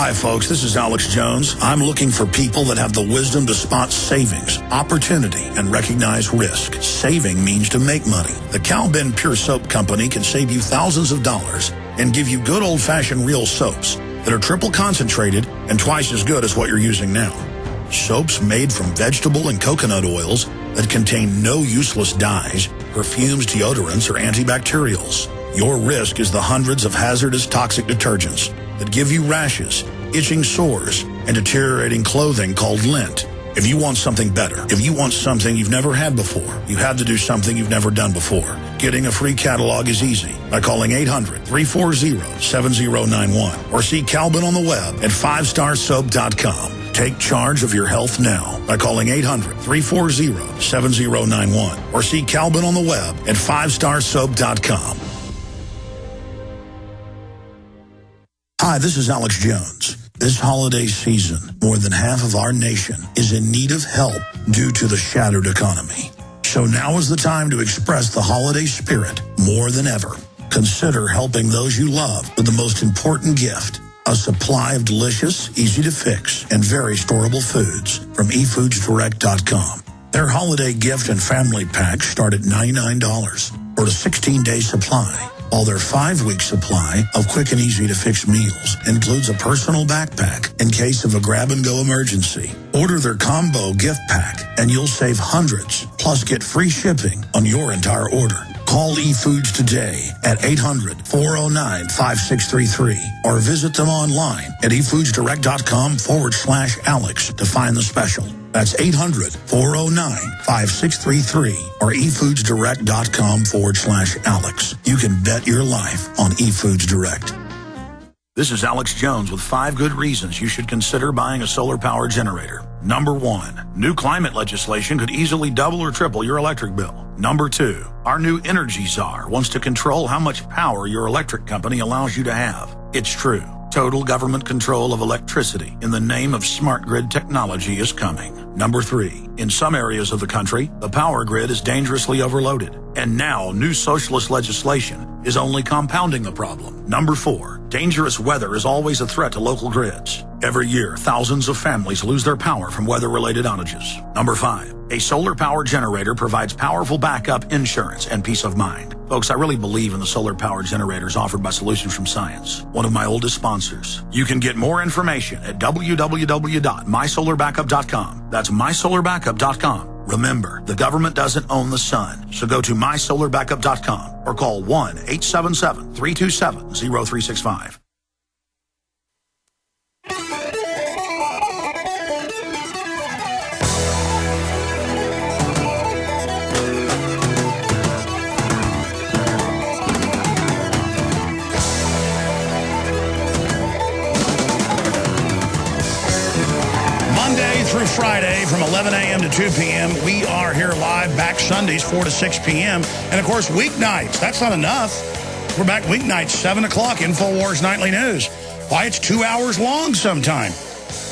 Hi, folks. This is Alex Jones. I'm looking for people that have the wisdom to spot savings, opportunity, and recognize risk. Saving means to make money. The Cal-Ben Pure Soap Company can save you thousands of dollars and give you good old-fashioned real soaps that are triple concentrated and twice as good as what you're using now. Soaps made from vegetable and coconut oils that contain no useless dyes, perfumes, deodorants, or antibacterials. Your risk is the hundreds of hazardous toxic detergents that give you rashes, itching sores, and deteriorating clothing called lint. If you want something better, if you want something you've never had before, you have to do something you've never done before. Getting a free catalog is easy by calling 800-340-7091 or see Cal-Ben on the web at 5starsoap.com. Take charge of your health now by calling 800-340-7091 or see Cal-Ben on the web at 5starsoap.com. Hi, this is Alex Jones. This holiday season, more than half of our nation is in need of help due to the shattered economy. So now is the time to express the holiday spirit more than ever. Consider helping those you love with the most important gift, a supply of delicious, easy-to-fix, and very storable foods from eFoodsDirect.com. Their holiday gift and family packs start at $99 for a 16-day supply, while their 5-week supply of quick and easy-to-fix meals includes a personal backpack in case of a grab-and-go emergency. Order their combo gift pack, and you'll save hundreds, plus get free shipping on your entire order. Call eFoods today at 800-409-5633 or visit them online at eFoodsDirect.com/Alex to find the special. That's 800-409-5633 or eFoodsDirect.com/Alex. You can bet your life on eFoods Direct. This is Alex Jones with 5 good reasons you should consider buying a solar power generator. Number 1, new climate legislation could easily double or triple your electric bill. Number 2, our new energy czar wants to control how much power your electric company allows you to have. It's true. Total government control of electricity in the name of smart grid technology is coming. Number 3, in some areas of the country, the power grid is dangerously overloaded. And now new socialist legislation is only compounding the problem. Number 4, dangerous weather is always a threat to local grids. Every year, thousands of families lose their power from weather-related outages. Number 5, a solar power generator provides powerful backup insurance and peace of mind. Folks, I really believe in the solar power generators offered by Solutions from Science, one of my oldest sponsors. You can get more information at www.mysolarbackup.com. That's mysolarbackup.com. Remember, the government doesn't own the sun, so go to mysolarbackup.com or call 1-877-327-0365. Through Friday from 11 a.m. to 2 p.m. We are here live, back Sundays 4 to 6 p.m. And, of course, weeknights. That's not enough. We're back weeknights, 7 o'clock, InfoWars Nightly News. Why, it's 2 hours long sometime.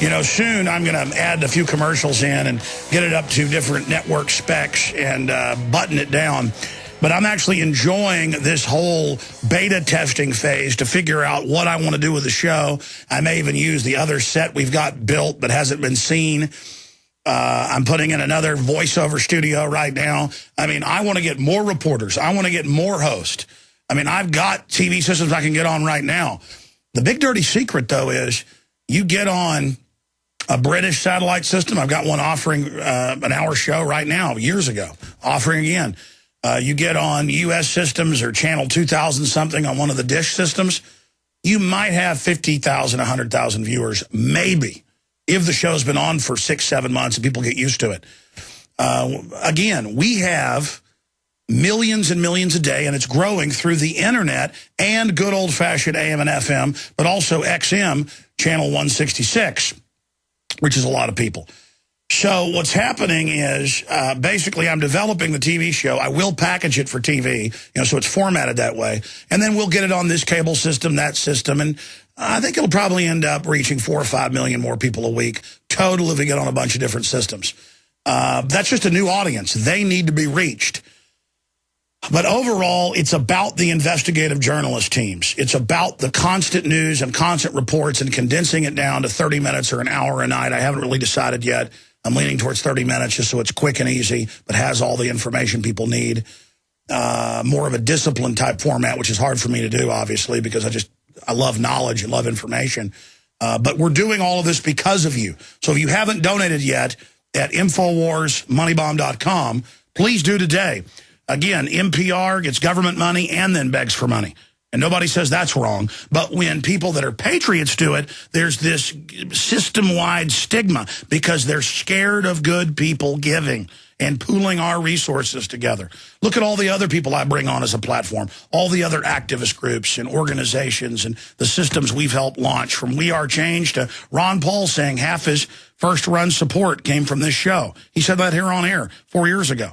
You know, soon I'm going to add a few commercials in and get it up to different network specs and button it down. But I'm actually enjoying this whole beta testing phase to figure out what I want to do with the show. I may even use the other set we've got built but hasn't been seen. I'm putting in another voiceover studio right now. I mean, I want to get more reporters. I want to get more hosts. I mean, I've got TV systems I can get on right now. The big dirty secret, though, is you get on a British satellite system. I've got one offering an hour show right now, years ago, offering again. You get on U.S. systems or channel 2000-something on one of the dish systems, you might have 50,000, 100,000 viewers, maybe, if the show's been on for 6-7 months and people get used to it. Again, we have millions and millions a day, and it's growing through the internet and good old-fashioned AM and FM, but also XM, channel 166, which is a lot of people. So what's happening is basically I'm developing the TV show. I will package it for TV, so it's formatted that way. And then we'll get it on this cable system, that system. And I think it'll probably end up reaching 4 or 5 million more people a week total if we get on a bunch of different systems. That's just a new audience. They need to be reached. But overall, it's about the investigative journalist teams. It's about the constant news and constant reports and condensing it down to 30 minutes or an hour a night. I haven't really decided yet. I'm leaning towards 30 minutes just so it's quick and easy, but has all the information people need. More of a discipline type format, which is hard for me to do, obviously, because I love knowledge and love information. But we're doing all of this because of you. So if you haven't donated yet at InfoWarsMoneyBomb.com, please do today. Again, NPR gets government money and then begs for money. And nobody says that's wrong. But when people that are patriots do it, there's this system-wide stigma because they're scared of good people giving and pooling our resources together. Look at all the other people I bring on as a platform, all the other activist groups and organizations and the systems we've helped launch, from We Are Change to Ron Paul saying half his first-run support came from this show. He said that here on air 4 years ago.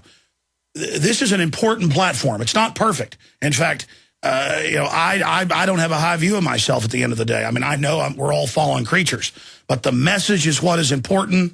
This is an important platform. It's not perfect. In fact, I don't have a high view of myself at the end of the day. I mean, I know we're all fallen creatures, but the message is what is important.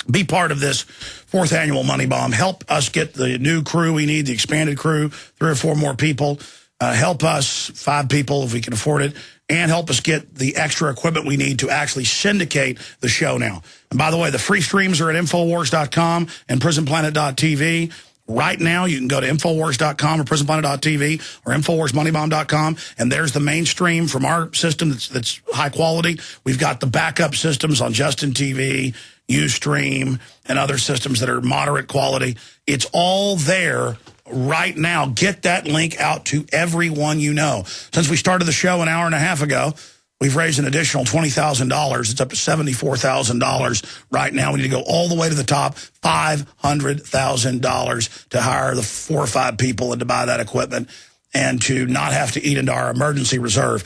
Be part of this 4th annual Money Bomb. Help us get the new crew we need, the expanded crew, 3 or 4 more people. Help us, 5 people if we can afford it, and help us get the extra equipment we need to actually syndicate the show now. And by the way, the free streams are at Infowars.com and PrisonPlanet.tv. Right now, you can go to Infowars.com or PrisonPlanet.tv or InfoWarsMoneyBomb.com, and there's the mainstream from our system that's high quality. We've got the backup systems on Justin TV, Ustream, and other systems that are moderate quality. It's all there right now. Get that link out to everyone you know. Since we started the show an hour and a half ago, we've raised an additional $20,000. It's up to $74,000 right now. We need to go all the way to the top, $500,000 to hire the 4 or 5 people and to buy that equipment and to not have to eat into our emergency reserve.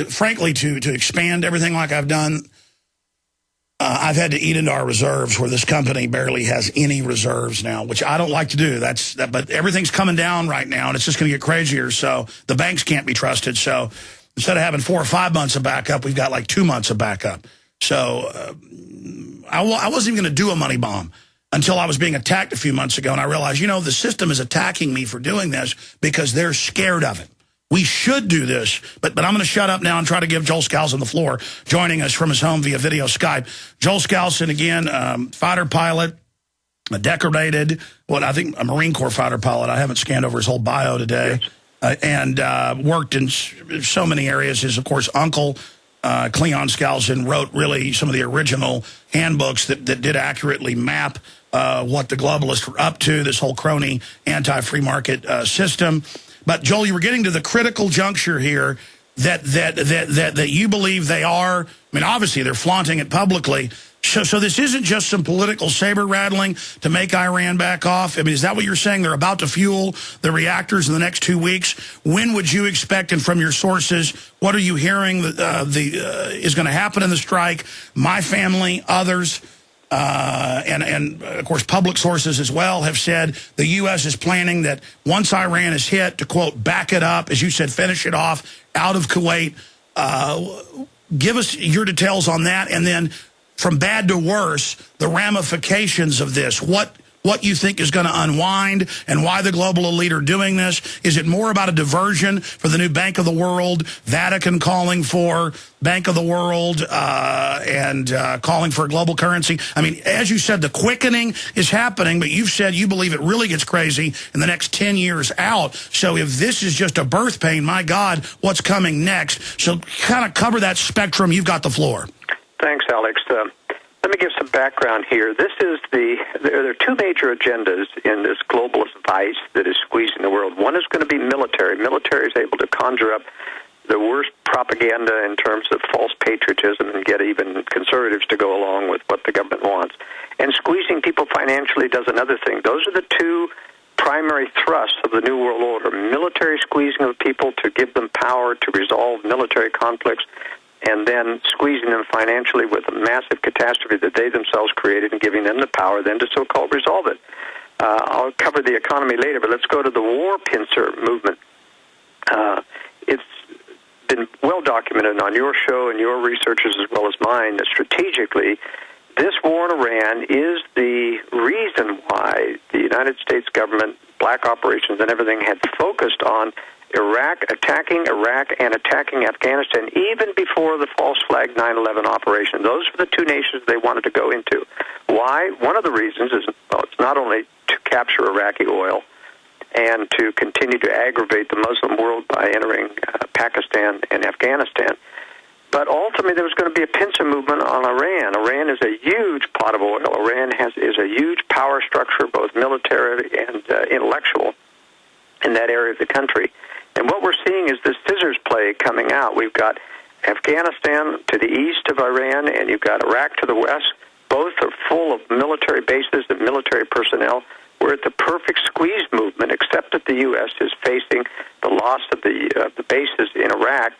Frankly, to expand everything like I've done, I've had to eat into our reserves where this company barely has any reserves now, which I don't like to do. But everything's coming down right now, and it's just going to get crazier. So the banks can't be trusted. So instead of having 4 or 5 months of backup, we've got like 2 months of backup. So I wasn't even going to do a money bomb until I was being attacked a few months ago, and I realized, the system is attacking me for doing this because they're scared of it. We should do this, but I'm going to shut up now and try to give Joel Skousen the floor, joining us from his home via video Skype. Joel Skousen, again, fighter pilot, a decorated, I think a Marine Corps fighter pilot. I haven't scanned over his whole bio today. And worked in so many areas. His, of course, uncle, Cleon Skousen, wrote really some of the original handbooks that did accurately map what the globalists were up to, this whole crony anti-free market system. But, Joel, you were getting to the critical juncture here that you believe they are. I mean, obviously, they're flaunting it publicly. So this isn't just some political saber rattling to make Iran back off. I mean, is that what you're saying? They're about to fuel the reactors in the next 2 weeks. When would you expect, and from your sources, what are you hearing is going to happen in the strike? My family, others, and of course, public sources as well have said the U.S. is planning that once Iran is hit, to, quote, back it up, as you said, finish it off out of Kuwait. Give us your details on that, and then from bad to worse, the ramifications of this, what you think is going to unwind and why the global elite are doing this. Is it more about a diversion for the new Bank of the World, Vatican calling for Bank of the World, and calling for a global currency? I mean, as you said, the quickening is happening, but you've said you believe it really gets crazy in the next 10 years out. So if this is just a birth pain, my God, what's coming next? So kind of cover that spectrum. You've got the floor. Thanks, Alex. Let me give some background here. There are 2 major agendas in this globalist vice that is squeezing the world. One is going to be military. Military is able to conjure up the worst propaganda in terms of false patriotism and get even conservatives to go along with what the government wants. And squeezing people financially does another thing. Those are the 2 primary thrusts of the New World Order. Military squeezing of people to give them power to resolve military conflicts, and then squeezing them financially with a massive catastrophe that they themselves created and giving them the power then to so-called resolve it. I'll cover the economy later, but let's go to the war pincer movement. It's been well documented on your show and your researchers as well as mine that strategically this war in Iran is the reason why the United States government black operations and everything had focused on attacking Iraq and attacking Afghanistan, even before the false flag 9/11 operation. Those were the two nations they wanted to go into. Why? One of the reasons is, well, it's not only to capture Iraqi oil and to continue to aggravate the Muslim world by entering Pakistan and Afghanistan, but ultimately there was going to be a pincer movement on Iran. Iran is a huge pot of oil. Iran is a huge power structure, both military and intellectual, in that area of the country. And what we're seeing is this scissors play coming out. We've got Afghanistan to the east of Iran, and you've got Iraq to the west. Both are full of military bases and military personnel. We're at the perfect squeeze movement, except that the U.S. is facing the loss of the bases in Iraq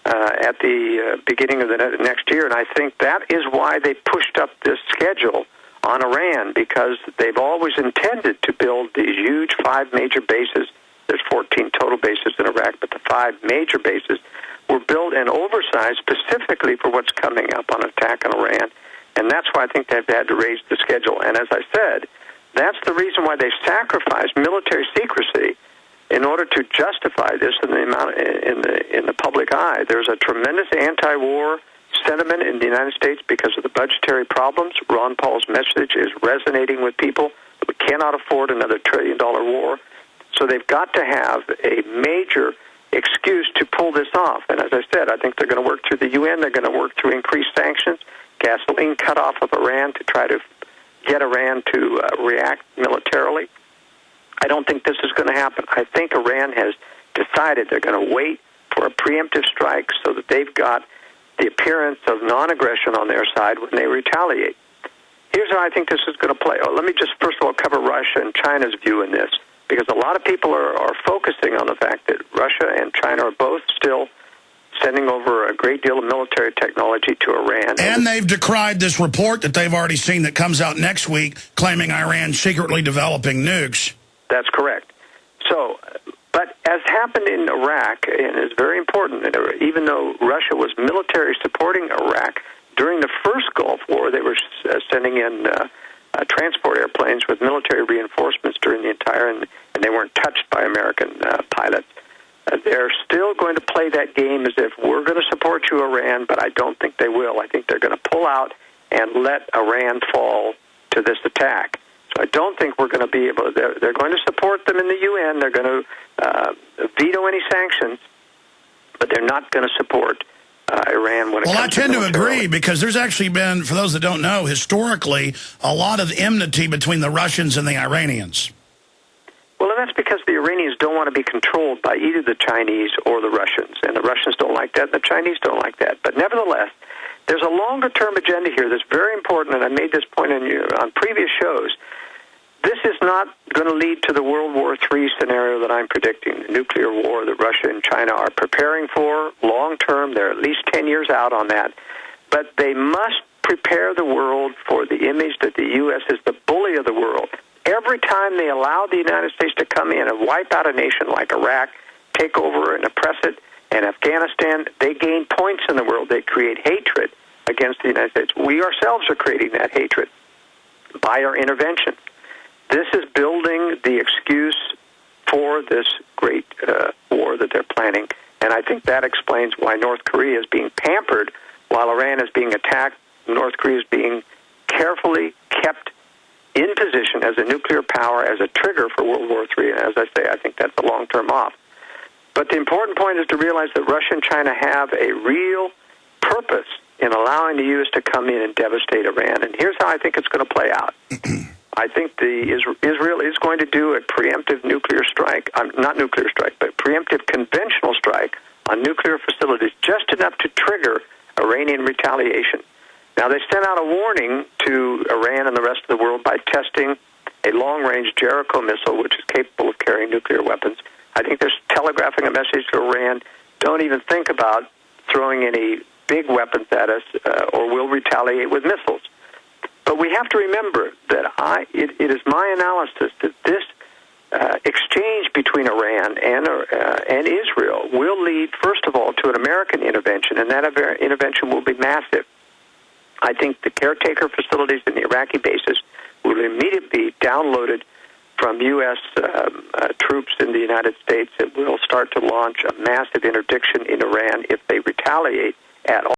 at the beginning of the next year. And I think that is why they pushed up this schedule on Iran, because they've always intended to build these huge 5 major bases. There's 14 total bases in Iraq, but the 5 major bases were built and oversized specifically for what's coming up on attack on Iran. And that's why I think they've had to raise the schedule. And as I said, that's the reason why they sacrificed military secrecy in order to justify this in the public eye. There's a tremendous anti-war sentiment in the United States because of the budgetary problems. Ron Paul's message is resonating with people. We cannot afford another $1 trillion war. So they've got to have a major excuse to pull this off. And as I said, I think they're going to work through the UN. They're going to work through increased sanctions, gasoline cutoff of Iran to try to get Iran to react militarily. I don't think this is going to happen. I think Iran has decided they're going to wait for a preemptive strike so that they've got the appearance of non-aggression on their side when they retaliate. Here's how I think this is going to play. Let me just first of all cover Russia and China's view in this, because a lot of people are focusing on the fact that Russia and China are both still sending over a great deal of military technology to Iran. And they've decried this report that they've already seen that comes out next week claiming Iran secretly developing nukes. That's correct. So, but as happened in Iraq, and it's very important, even though Russia was military supporting Iraq, during the first Gulf War, they were sending in transport airplanes with military reinforcements during the entire, and they weren't touched by American pilots. They're still going to play that game as if we're going to support you, Iran, but I don't think they will. I think they're going to pull out and let Iran fall to this attack. So I don't think we're going to be able to, they're going to support them in the UN. They're going to veto any sanctions, but they're not going to support Iran when it comes to Well, I tend to agree, because there's actually been, for those that don't know, historically, a lot of enmity between the Russians and the Iranians. Well, and that's because the Iranians don't want to be controlled by either the Chinese or the Russians, and the Russians don't like that, and the Chinese don't like that. But nevertheless, there's a longer-term agenda here that's very important, and I made this point on previous shows. This is not going to lead to the World War III scenario that I'm predicting, the nuclear war that Russia and China are preparing for long-term. They're at least 10 years out on that. But they must prepare the world for the image that the U.S. is the bully of the world. Every time they allow the United States to come in and wipe out a nation like Iraq, take over and oppress it, and Afghanistan, they gain points in the world. They create hatred against the United States. We ourselves are creating that hatred by our intervention. This is building the excuse for this great war that they're planning, and I think that explains why North Korea is being pampered while Iran is being attacked. North Korea is being carefully kept in position as a nuclear power, as a trigger for World War III, and as I say, I think that's a long-term off. But the important point is to realize that Russia and China have a real purpose in allowing the U.S. to come in and devastate Iran, and here's how I think it's going to play out. I think Israel is going to do a preemptive nuclear strike, not nuclear strike, but preemptive conventional strike on nuclear facilities, just enough to trigger Iranian retaliation. Now, they sent out a warning to Iran and the rest of the world by testing a long-range Jericho missile, which is capable of carrying nuclear weapons. I think they're telegraphing a message to Iran, don't even think about throwing any big weapons at us, or we'll retaliate with missiles. But we have to remember that it is my analysis that this exchange between Iran and Israel will lead, first of all, to an American intervention, and that intervention will be massive. I think the caretaker facilities in the Iraqi bases will immediately be downloaded from U.S. Troops in the United States. It will start to launch a massive interdiction in Iran if they retaliate at all.